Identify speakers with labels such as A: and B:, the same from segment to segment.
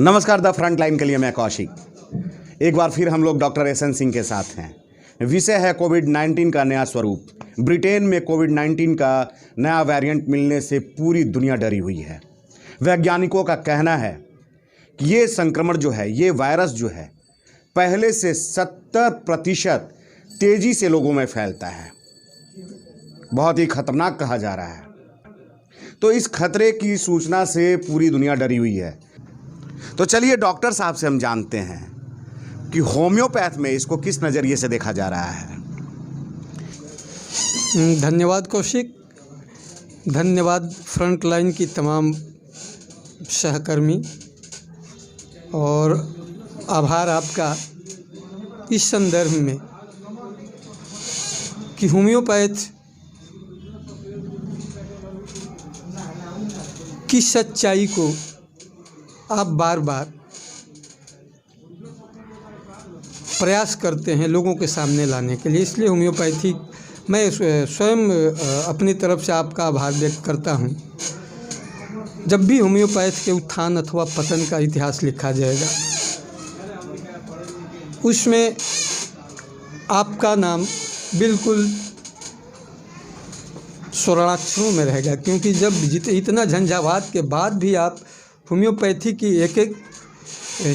A: नमस्कार, the front line के लिए मैं कौशिक। एक बार फिर हम लोग डॉक्टर एस.एन. सिंह के साथ हैं। विषय है कोविड-19 का नया स्वरूप। ब्रिटेन में कोविड-19 का नया वेरिएंट मिलने से पूरी दुनिया डरी हुई है। वैज्ञानिकों का कहना है कि ये संक्रमण जो है, ये वायरस जो है, पहले से 70% तेजी से लोगों में फैलता है। बहुत ही खतरनाक कहा जा रहा है। तो इस खतरे की सूचना से पूरी दुनिया डरी हुई है। तो चलिए डॉक्टर साहब से हम जानते हैं कि होम्योपैथ में इसको किस नज़रिए से देखा जा रहा है।
B: धन्यवाद कौशिक, धन्यवाद फ्रंट लाइन की तमाम सहकर्मी, और आभार आपका इस संदर्भ में कि होम्योपैथ की सच्चाई को आप बार बार प्रयास करते हैं लोगों के सामने लाने के लिए। इसलिए होम्योपैथी मैं स्वयं अपनी तरफ से आपका आभार व्यक्त करता हूं। जब भी होम्योपैथ के उत्थान अथवा पतन का इतिहास लिखा जाएगा, उसमें आपका नाम बिल्कुल स्वर्णाक्षरों में रहेगा, क्योंकि जब इतना झंझावात के बाद भी आप होम्योपैथी की एक एक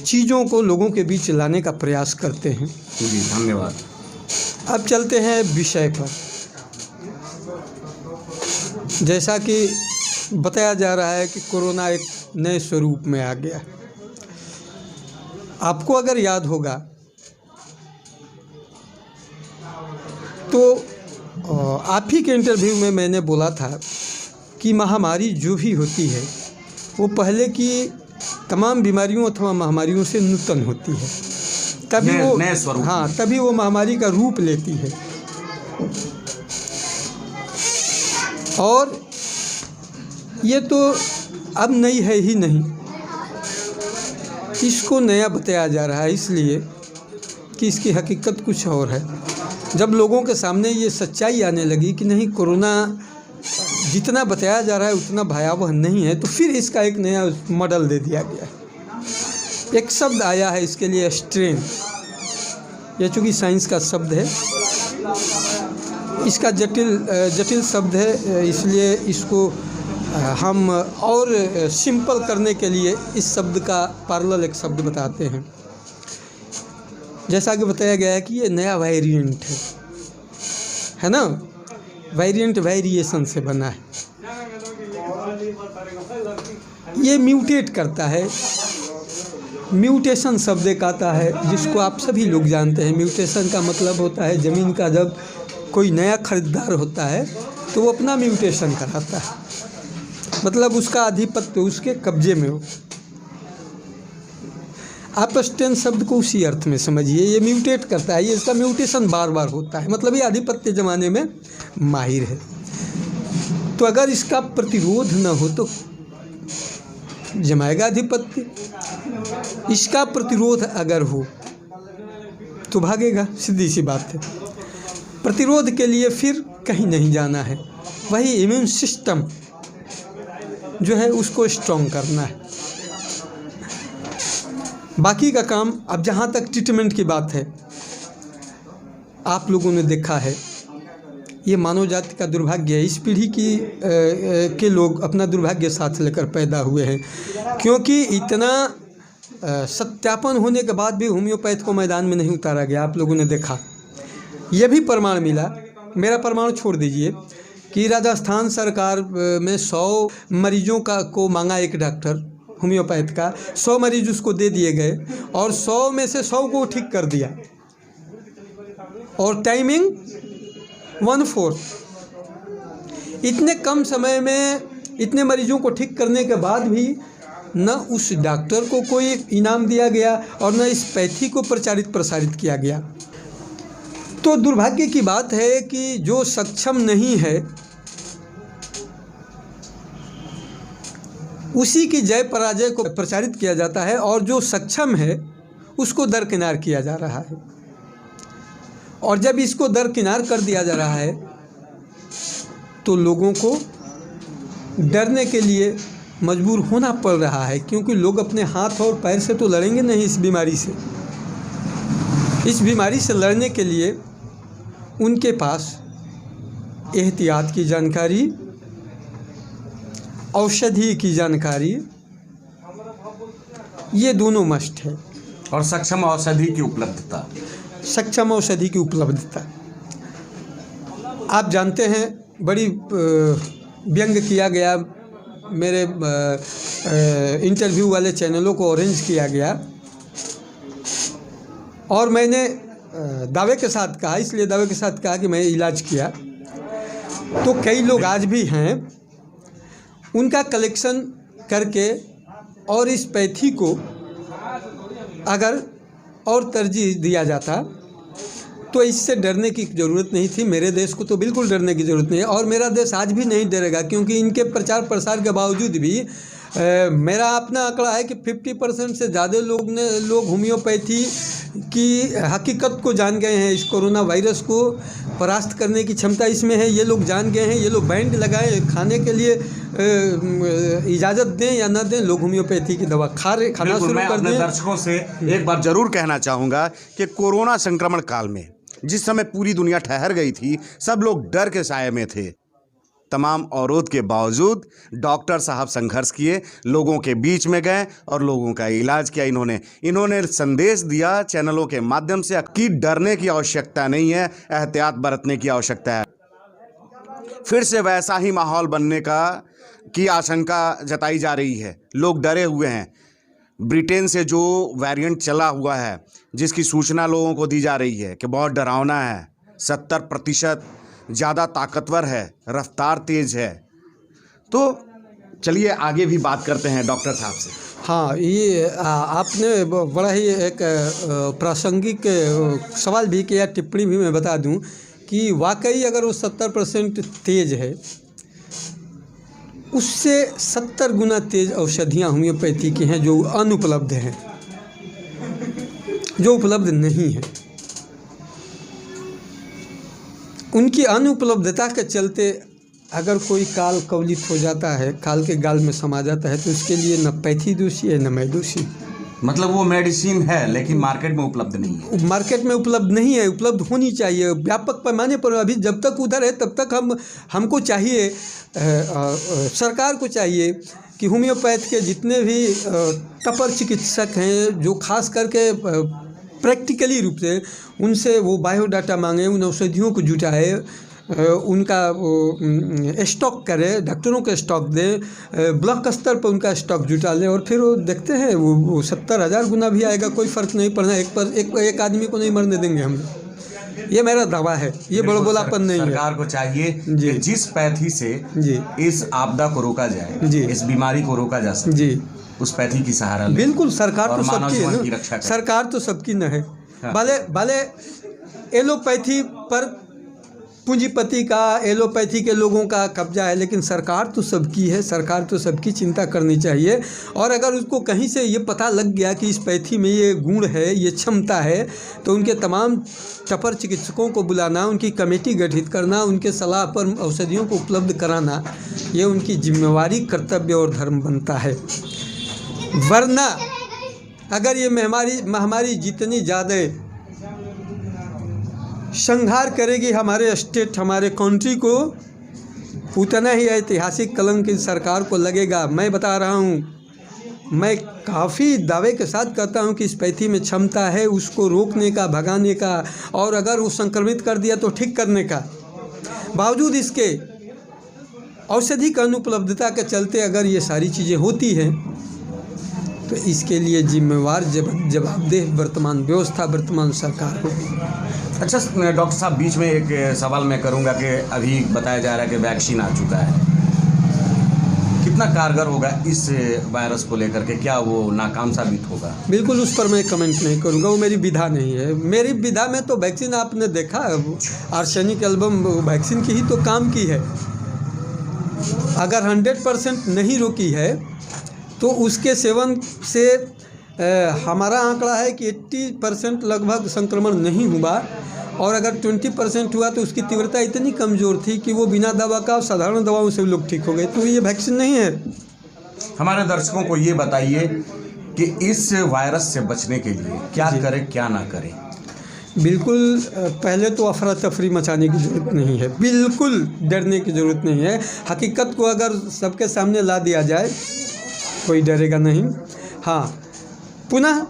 B: चीज़ों को लोगों के बीच लाने का प्रयास करते हैं।
A: जी धन्यवाद।
B: अब चलते हैं विषय पर। जैसा कि बताया जा रहा है कि कोरोना एक नए स्वरूप में आ गया। आपको अगर याद होगा तो आप ही के इंटरव्यू में मैंने बोला था कि महामारी जो भी होती है वो पहले की तमाम बीमारियों अथवा महामारियों से नूतन होती है, तभी
A: नए स्वरूप।
B: तभी वो महामारी का रूप लेती है। और ये तो अब नई है ही नहीं, इसको नया बताया जा रहा है, इसलिए कि इसकी हकीकत कुछ और है। जब लोगों के सामने ये सच्चाई आने लगी कि नहीं, कोरोना जितना बताया जा रहा है उतना भयावह नहीं है, तो फिर इसका एक नया मॉडल दे दिया गया है। एक शब्द आया है इसके लिए, स्ट्रेन। यह चूँकि साइंस का शब्द है, इसका जटिल शब्द है, इसलिए इसको हम और सिंपल करने के लिए इस शब्द का पैरेलल एक शब्द बताते हैं। जैसा कि बताया गया है कि ये नया वेरिएंट है ना। वेरिएंट वेरिएशन से बना है, ये म्यूटेट करता है। म्यूटेशन शब्द एक आता है जिसको आप सभी लोग जानते हैं। म्यूटेशन का मतलब होता है ज़मीन का जब कोई नया खरीदार होता है तो वो अपना म्यूटेशन कराता है, मतलब उसका आधिपत्य उसके कब्जे में हो। आप स्टेन शब्द को उसी अर्थ में समझिए, ये म्यूटेट करता है, ये इसका म्यूटेशन बार बार होता है, मतलब ये आधिपत्य जमाने में माहिर है। तो अगर इसका प्रतिरोध न हो तो जमाएगा आधिपत्य, इसका प्रतिरोध अगर हो तो भागेगा, सीधी सी बात है। प्रतिरोध के लिए फिर कहीं नहीं जाना है, वही इम्यून सिस्टम जो है उसको स्ट्रॉन्ग करना है। बाकी का काम, अब जहाँ तक ट्रीटमेंट की बात है, आप लोगों ने देखा है ये मानव जाति का दुर्भाग्य है। इस पीढ़ी के लोग अपना दुर्भाग्य साथ लेकर पैदा हुए हैं, क्योंकि इतना सत्यापन होने के बाद भी होम्योपैथ को मैदान में नहीं उतारा गया। आप लोगों ने देखा, यह भी प्रमाण मिला, मेरा प्रमाण छोड़ दीजिए, कि राजस्थान सरकार में 100 मरीजों को मांगा एक डॉक्टर होम्योपैथ का, 100 मरीज उसको दे दिए गए और 100 में से 100 को ठीक कर दिया, और टाइमिंग 1/4। इतने कम समय में इतने मरीजों को ठीक करने के बाद भी न उस डॉक्टर को कोई इनाम दिया गया और न इस पैथी को प्रसारित किया गया। तो दुर्भाग्य की बात है कि जो सक्षम नहीं है उसी की जय पराजय को प्रचारित किया जाता है, और जो सक्षम है उसको दरकिनार किया जा रहा है। और जब इसको दरकिनार कर दिया जा रहा है तो लोगों को डरने के लिए मजबूर होना पड़ रहा है, क्योंकि लोग अपने हाथ और पैर से तो लड़ेंगे नहीं इस बीमारी से। इस बीमारी से लड़ने के लिए उनके पास एहतियात की जानकारी, औषधि की जानकारी, ये दोनों मस्ट है।
A: और सक्षम औषधि की उपलब्धता।
B: सक्षम औषधि की उपलब्धता। आप जानते हैं, बड़ी व्यंग किया गया, मेरे इंटरव्यू वाले चैनलों को ऑरेंज किया गया, और मैंने दावे के साथ कहा, इसलिए दावे के साथ कहा कि मैं इलाज किया। तो कई लोग आज भी हैं, उनका कलेक्शन करके और इस पैथी को अगर और तरजीह दिया जाता तो इससे डरने की ज़रूरत नहीं थी। मेरे देश को तो बिल्कुल डरने की ज़रूरत नहीं है, और मेरा देश आज भी नहीं डरेगा, क्योंकि इनके प्रचार प्रसार के बावजूद भी मेरा अपना आंकड़ा है कि 50% से ज़्यादा लोग होम्योपैथी की हकीकत को जान गए हैं। इस कोरोना वायरस को परास्त करने की क्षमता इसमें है, ये लोग जान गए हैं। ये लोग बैंड लगाएं, खाने के लिए इजाज़त दें या ना दें, लोग होम्योपैथी की दवा खाना शुरू कर दें।
A: दर्शकों से एक बार जरूर कहना चाहूँगा कि कोरोना संक्रमण काल में जिस समय पूरी दुनिया ठहर गई थी, सब लोग डर के साए में थे। तमाम अवरोध के बावजूद डॉक्टर साहब संघर्ष किए, लोगों के बीच में गए और लोगों का इलाज किया। इन्होंने संदेश दिया चैनलों के माध्यम से कि डरने की आवश्यकता नहीं है, एहतियात बरतने की आवश्यकता है। फिर से वैसा ही माहौल बनने की आशंका जताई जा रही है। लोग डरे हुए हैं। ब्रिटेन से जो वेरिएंट चला हुआ है, जिसकी सूचना लोगों को दी जा रही है कि बहुत डरावना है, 70% ज़्यादा ताकतवर है, रफ्तार तेज़ है। तो चलिए आगे भी बात करते हैं डॉक्टर साहब से।
B: हाँ, ये आपने बड़ा ही एक प्रासंगिक सवाल भी किया, टिप्पणी भी मैं बता दूं कि वाकई अगर वो 70% तेज़ है, उससे 70 गुना तेज़ औषधियाँ होम्योपैथी की हैं जो अनुपलब्ध हैं, जो उपलब्ध नहीं है। उनकी अनुपलब्धता के चलते अगर कोई काल कवलित हो जाता है, काल के गाल में समा जाता है, तो उसके लिए न पैथी दोषी है न मैं दोषी।
A: मतलब वो मेडिसिन है लेकिन मार्केट में उपलब्ध नहीं है।
B: मार्केट में उपलब्ध नहीं है, उपलब्ध होनी चाहिए व्यापक पैमाने पर। अभी जब तक उधर है तब तक हमको चाहिए, सरकार को चाहिए कि होम्योपैथ के जितने भी तपर चिकित्सक हैं, जो खास करके प्रैक्टिकली रूप से, उनसे वो बायोडाटा मांगे, उन औषधियों को जुटाए, उनका स्टॉक करे, डॉक्टरों का स्टॉक दे, ब्लॉक स्तर पर उनका स्टॉक जुटा लें, और फिर वो देखते हैं वो 70,000 गुना भी आएगा, कोई फ़र्क नहीं पड़ना। एक आदमी को नहीं मरने देंगे हम। ये मेरा दावा है, ये बड़बोलापन नहीं है।
A: सरकार को चाहिए कि जिस पैथी से इस आपदा को रोका जाए, इस बीमारी को रोका जा सके जी, उस पैथी की सहारा ले।
B: बिल्कुल, सरकार तो सबकी है, सरकार तो सबकी न है। भले एलोपैथी पर पूंजीपति का, एलोपैथी के लोगों का कब्जा है, लेकिन सरकार तो सबकी है। सरकार तो सबकी चिंता करनी चाहिए। और अगर उसको कहीं से ये पता लग गया कि इस पैथी में ये गुण है, ये क्षमता है, तो उनके तमाम टपर चिकित्सकों को बुलाना, उनकी कमेटी गठित करना, उनके सलाह पर औषधियों को उपलब्ध कराना, ये उनकी जिम्मेवारी, कर्तव्य और धर्म बनता है। वरना अगर ये महामारी जितनी ज़्यादा संहार करेगी हमारे स्टेट, हमारे कंट्री को, उतना ही ऐतिहासिक कलंक इस सरकार को लगेगा। मैं बता रहा हूँ, मैं काफ़ी दावे के साथ कहता हूँ कि इस पैथी में क्षमता है उसको रोकने का, भगाने का, और अगर वो संक्रमित कर दिया तो ठीक करने का। बावजूद इसके औषधि की अनुपलब्धता के चलते अगर ये सारी चीज़ें होती हैं, तो इसके लिए जिम्मेवार जवाबदेह वर्तमान व्यवस्था, वर्तमान सरकार होगी।
A: अच्छा डॉक्टर साहब, बीच में एक सवाल मैं करूंगा कि अभी बताया जा रहा है कि वैक्सीन आ चुका है, कितना कारगर होगा इस वायरस को लेकर के? क्या वो नाकाम साबित होगा?
B: बिल्कुल, उस पर मैं कमेंट नहीं करूंगा, वो मेरी विधा नहीं है। मेरी विधा में तो वैक्सीन आपने देखा, आर्सेनिक एल्बम वैक्सीन की ही तो काम की है। अगर 100% नहीं रोकी है तो उसके सेवन से हमारा आंकड़ा है कि 80% लगभग संक्रमण नहीं हुआ, और अगर 20% हुआ तो उसकी तीव्रता इतनी कमज़ोर थी कि वो बिना दवा का, साधारण दवाओं से लोग ठीक हो गए। तो ये वैक्सीन नहीं है।
A: हमारे दर्शकों को ये बताइए कि इस वायरस से बचने के लिए क्या करें क्या ना करें।
B: बिल्कुल पहले तो अफरा तफरी मचाने की ज़रूरत नहीं है, बिल्कुल डरने की ज़रूरत नहीं है। हकीकत को अगर सबके सामने ला दिया जाए कोई डरेगा नहीं। हाँ, पुनः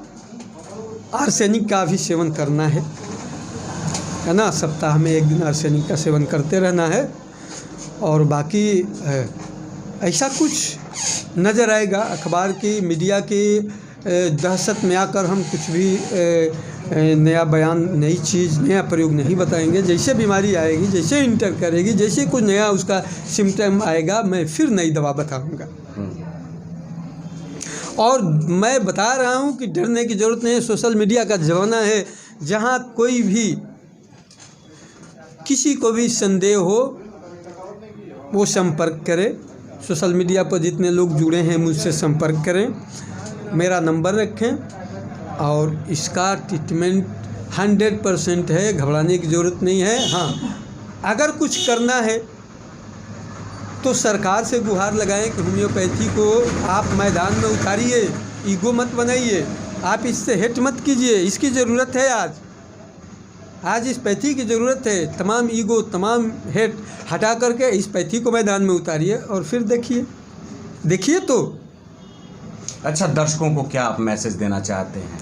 B: आर्सेनिक का भी सेवन करना है ना, सप्ताह में 1 दिन आर्सेनिक का सेवन करते रहना है। और बाकी ऐसा कुछ नज़र आएगा अखबार की, मीडिया की दहशत में आकर हम कुछ भी नया बयान, नई चीज़, नया प्रयोग नहीं बताएंगे। जैसे बीमारी आएगी, जैसे इंटर करेगी, जैसे कुछ नया उसका सिम्टम आएगा, मैं फिर नई दवा बताऊंगा। और मैं बता रहा हूं कि डरने की ज़रूरत नहीं है। सोशल मीडिया का ज़माना है, जहां कोई भी किसी को भी संदेह हो वो संपर्क करे। सोशल मीडिया पर जितने लोग जुड़े हैं मुझसे संपर्क करें, मेरा नंबर रखें और इसका ट्रीटमेंट 100% है, घबराने की ज़रूरत नहीं है। हाँ, अगर कुछ करना है तो सरकार से गुहार लगाएं कि होम्योपैथी को आप मैदान में उतारिए, ईगो मत बनाइए, आप इससे हेट मत कीजिए। इसकी ज़रूरत है, आज इस पैथी की ज़रूरत है। तमाम ईगो, तमाम हेट हटा करके इस पैथी को मैदान में उतारिए और फिर देखिए तो।
A: अच्छा, दर्शकों को क्या आप मैसेज देना चाहते हैं?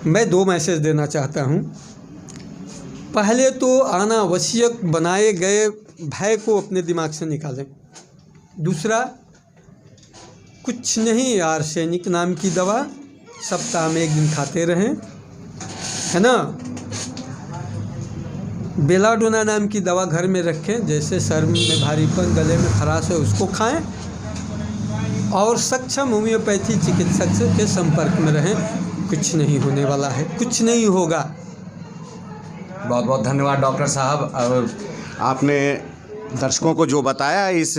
B: मैं 2 मैसेज देना चाहता हूँ। पहले तो अनावश्यक बनाए गए भय को अपने दिमाग से निकालें। दूसरा, कुछ नहीं, आर्सेनिक नाम की दवा सप्ताह में 1 दिन खाते रहें, है ना। बेलाडोना नाम की दवा घर में रखें, जैसे सर में भारीपन, गले में खराश है, उसको खाएं। और सक्षम होम्योपैथी चिकित्सक से के संपर्क में रहें। कुछ नहीं होने वाला है, कुछ नहीं होगा।
A: बहुत बहुत धन्यवाद डॉक्टर साहब। और आपने दर्शकों को जो बताया इस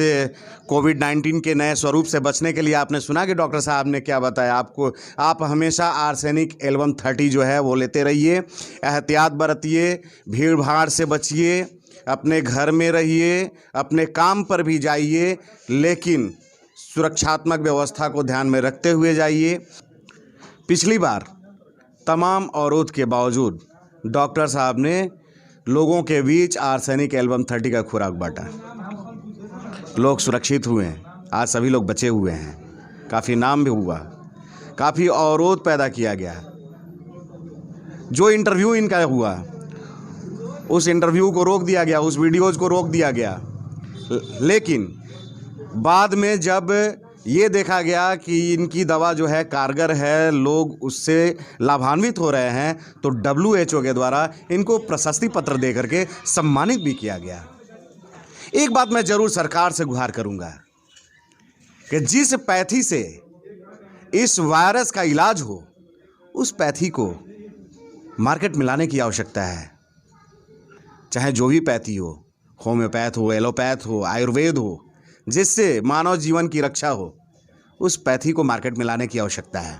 A: कोविड-19 के नए स्वरूप से बचने के लिए, आपने सुना कि डॉक्टर साहब ने क्या बताया आपको। आप हमेशा आर्सेनिक एल्बम 30 जो है वो लेते रहिए, एहतियात बरतिए, भीड़ भाड़ से बचिए, अपने घर में रहिए, अपने काम पर भी जाइए, लेकिन सुरक्षात्मक व्यवस्था को ध्यान में रखते हुए जाइए। पिछली बार तमाम अवरोध के बावजूद डॉक्टर साहब ने लोगों के बीच आर्सेनिक एल्बम 30 का खुराक बांटा। लोग सुरक्षित हुए हैं, आज सभी लोग बचे हुए हैं, काफ़ी नाम भी हुआ, काफ़ी अवरोध पैदा किया गया। जो इंटरव्यू इनका हुआ उस इंटरव्यू को रोक दिया गया, उस वीडियोज़ को रोक दिया गया। लेकिन बाद में जब ये देखा गया कि इनकी दवा जो है कारगर है, लोग उससे लाभान्वित हो रहे हैं, तो WHO के द्वारा इनको प्रशस्ति पत्र दे करके सम्मानित भी किया गया। एक बात मैं ज़रूर सरकार से गुहार करूंगा कि जिस पैथी से इस वायरस का इलाज हो, उस पैथी को मार्केट में लाने की आवश्यकता है। चाहे जो भी पैथी हो, होम्योपैथ हो, एलोपैथ हो, आयुर्वेद हो, जिससे मानव जीवन की रक्षा हो, उस पैथी को मार्केट में लाने की आवश्यकता है।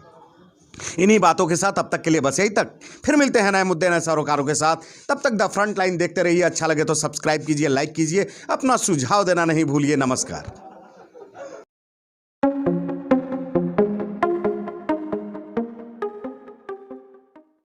A: इन्हीं बातों के साथ अब तक के लिए बस यही तक। फिर मिलते हैं नए मुद्दे, नए सरोकारों के साथ। तब तक द फ्रंट लाइन देखते रहिए। अच्छा लगे तो सब्सक्राइब कीजिए, लाइक कीजिए, अपना सुझाव देना नहीं भूलिए। नमस्कार।